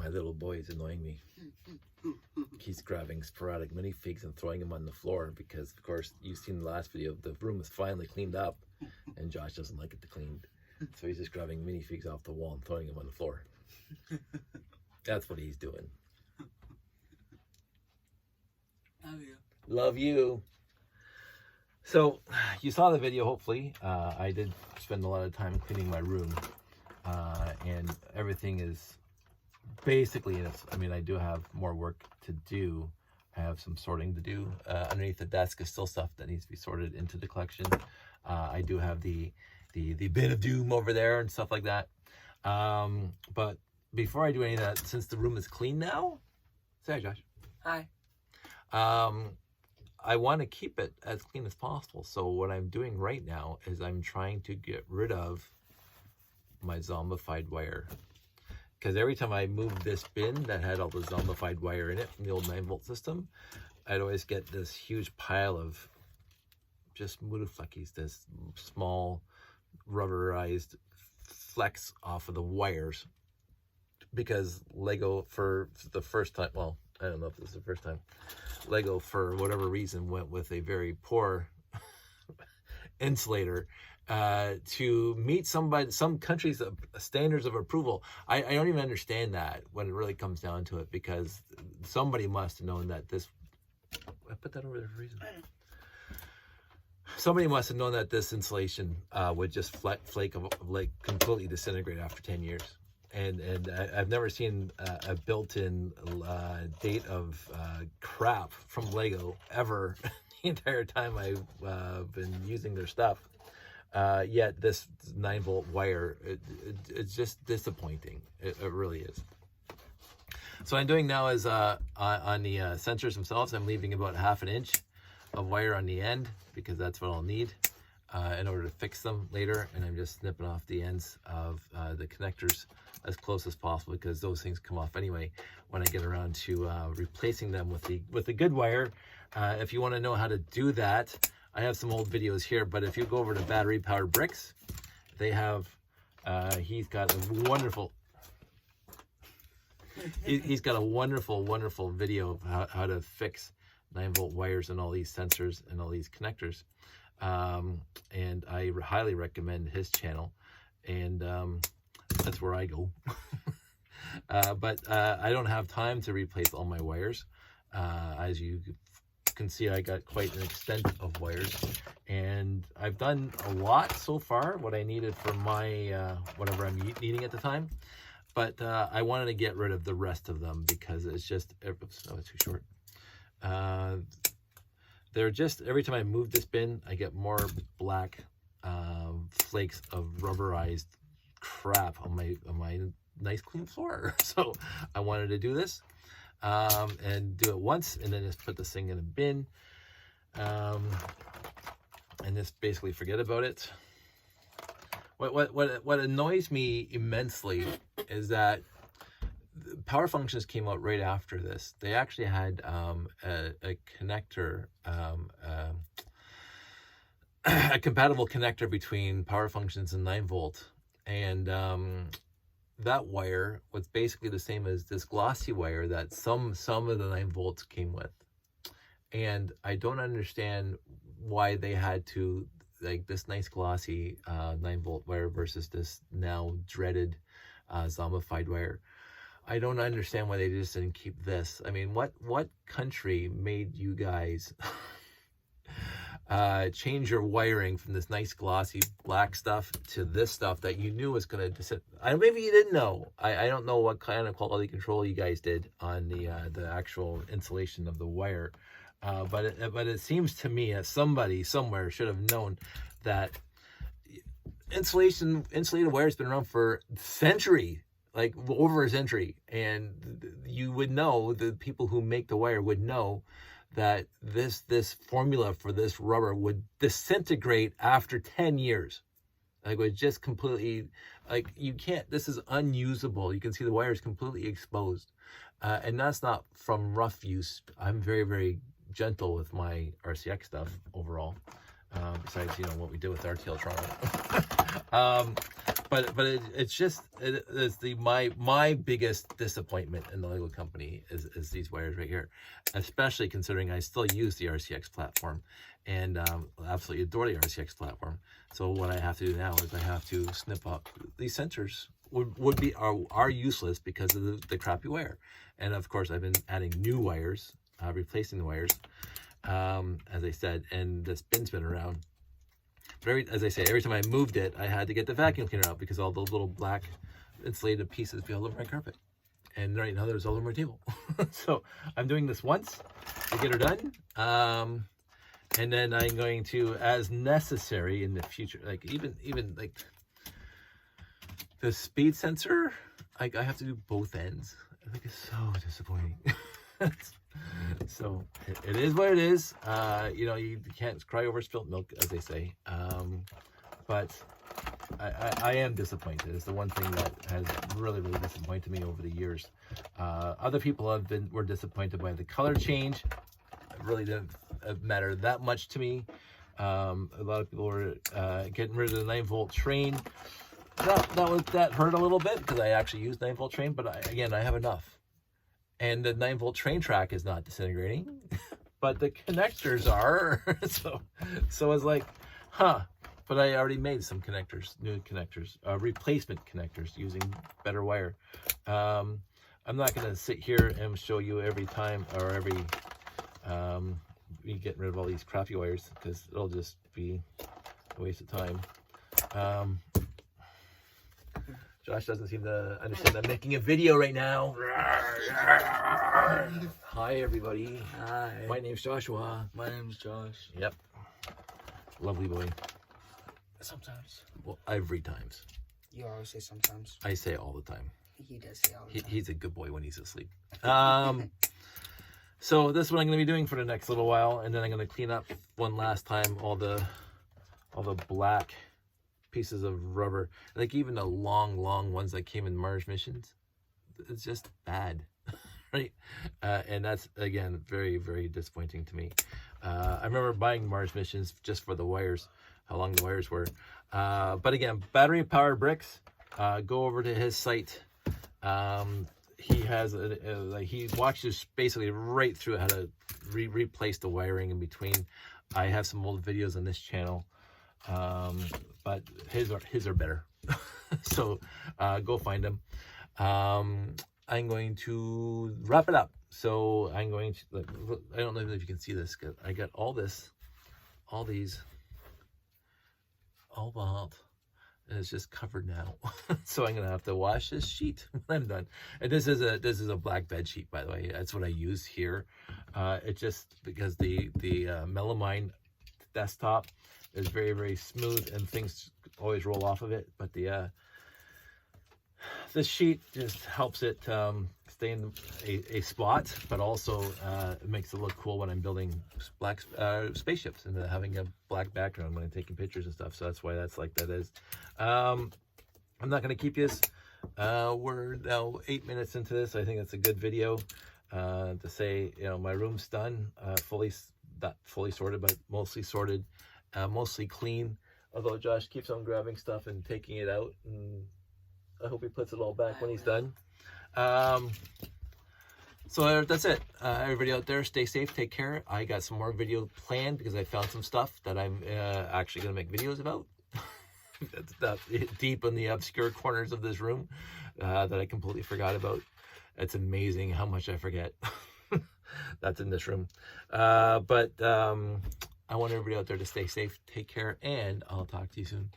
My little boy is annoying me. He's grabbing sporadic minifigs and throwing them on the floor because, of course, you've seen the last video. The room is finally cleaned up, and Josh doesn't like it to clean. So he's just grabbing minifigs off the wall and throwing them on the floor. That's what he's doing. Love you. Love you. So you saw the video, hopefully. I did spend a lot of time cleaning my room, and everything is basically, I mean, I do have more work to do. I have some sorting to do. Underneath the desk is still stuff that needs to be sorted into the collection. I do have the bin of doom over there and stuff like that. But before I do any of that, since the room is clean now, say hi, Josh. Hi. I want to keep it as clean as possible. So what I'm doing right now is I'm trying to get rid of my zombified wire. Because every time I moved this bin that had all the zombified wire in it from the old 9-volt system, I'd always get this huge pile of just mudafleckies, this small rubberized flecks off of the wires. Because Lego, for the first time, well, I don't know if this is the first time, Lego, for whatever reason, went with a very poor insulator to meet some countries' standards of approval. I don't even understand that when it really comes down to it, because somebody must have known that this, I put that over there for a reason. Somebody must have known that this insulation would just flake of like completely disintegrate after 10 years. And I've never seen a built-in date of crap from Lego ever the entire time I've been using their stuff. Yet this 9-volt wire, it's just disappointing. It really is. So what I'm doing now is on the sensors themselves, I'm leaving about ½ an inch of wire on the end because that's what I'll need in order to fix them later. And I'm just snipping off the ends of the connectors as close as possible, because those things come off anyway when I get around to replacing them with the good wire. If you want to know how to do that, I have some old videos here, but if you go over to Battery Powered Bricks, they have, he's got a wonderful, he's got a wonderful video of how to fix 9-volt wires and all these sensors and all these connectors. And I highly recommend his channel, and that's where I go. But I don't have time to replace all my wires. As you can see, I got quite an extent of wires, and I've done a lot so far, what I needed for my whatever I'm needing at the time. But I wanted to get rid of the rest of them because it's just, oops, that was too short. They're just, every time I move this bin, I get more black flakes of rubberized crap on my nice clean floor. So I wanted to do this and do it once, and then just put this thing in a bin, and just basically forget about it. What annoys me immensely is that Power Functions came out right after this. They actually had a connector, a compatible connector between Power Functions and 9-volt, and that wire was basically the same as this glossy wire that some of the 9-volts came with. And I don't understand why they had to, like, this nice glossy 9-volt wire versus this now dreaded zombified wire. I don't understand why they just didn't keep this. I mean, what country made you guys change your wiring from this nice glossy black stuff to this stuff that you knew was going to maybe you didn't know. I don't know what kind of quality control you guys did on the actual insulation of the wire, but it seems to me that somebody somewhere should have known that insulated wire has been around for centuries. Like over a century, and you would know, the people who make the wire would know that this formula for this rubber would disintegrate after 10 years. Like, it would just completely, like, you can't, this is unusable. You can see the wire is completely exposed, and that's not from rough use. I'm very gentle with my RCX stuff overall. besides what we did with RTL Toronto. But it's my biggest disappointment in the Lego company is these wires right here, especially considering I still use the RCX platform and absolutely adore the RCX platform. So what I have to do now is I have to snip up these sensors. Are useless because of the crappy wire, and of course I've been adding new wires, replacing the wires, as I said, and this bin's been around. But as I say, every time I moved it, I had to get the vacuum cleaner out because all those little black insulated pieces be all over my carpet. And right now there's all over my table. So I'm doing this once to get her done. And then I'm going to, as necessary in the future, like even like the speed sensor, I have to do both ends. I think it's so disappointing. So it is what it is. You can't cry over spilt milk, as they say. But I am disappointed. It's the one thing that has really disappointed me over the years. Other people were disappointed by the color change. It really didn't matter that much to me. A lot of people were getting rid of the 9-volt train. That hurt a little bit because I actually use 9-volt train, but again, I have enough. And the 9-volt train track is not disintegrating, but the connectors are. so it's like, huh. But I already made some connectors, new connectors, replacement connectors using better wire. I'm not going to sit here and show you every time or every me getting rid of all these crappy wires because it'll just be a waste of time. Josh doesn't seem to understand I'm making a video right now. Hi, everybody. Hi. My name's Joshua. My name's Josh. Yep. Lovely boy. Sometimes. Well, every times. You always say sometimes. I say all the time. He does say all the time. He's a good boy when he's asleep. So this is what I'm going to be doing for the next little while, and then I'm going to clean up one last time all the black pieces of rubber, like even the long ones that came in Mars missions. It's just bad. Right? And that's, again, very disappointing to me. I remember buying Mars missions just for the wires, how long the wires were. But again, battery powered bricks. Go over to his site. He has he watches basically right through how to replace the wiring in between. I have some old videos on this channel, but his are better. So go find them. I'm going to wrap it up. So I'm going to, I don't know if you can see this, because I got all these, all bald, and it's just covered now. So I'm gonna have to wash this sheet when I'm done. And this is a black bed sheet, by the way. That's what I use here. It's just because the melamine desktop is very smooth and things always roll off of it, but this sheet just helps it stay in a spot, but also it makes it look cool when I'm building black spaceships and having a black background when I'm taking pictures and stuff. So that's why that's like that is. I'm not going to keep you. We're now 8 minutes into this. I think it's a good video to say, my room's done, not fully sorted, but mostly sorted, mostly clean. Although Josh keeps on grabbing stuff and taking it out, and I hope he puts it all back when he's done. So that's it. Everybody out there, stay safe, take care. I got some more video planned because I found some stuff that I'm actually going to make videos about. That's deep in the obscure corners of this room that I completely forgot about. It's amazing how much I forget. That's in this room. But I want everybody out there to stay safe, take care, and I'll talk to you soon.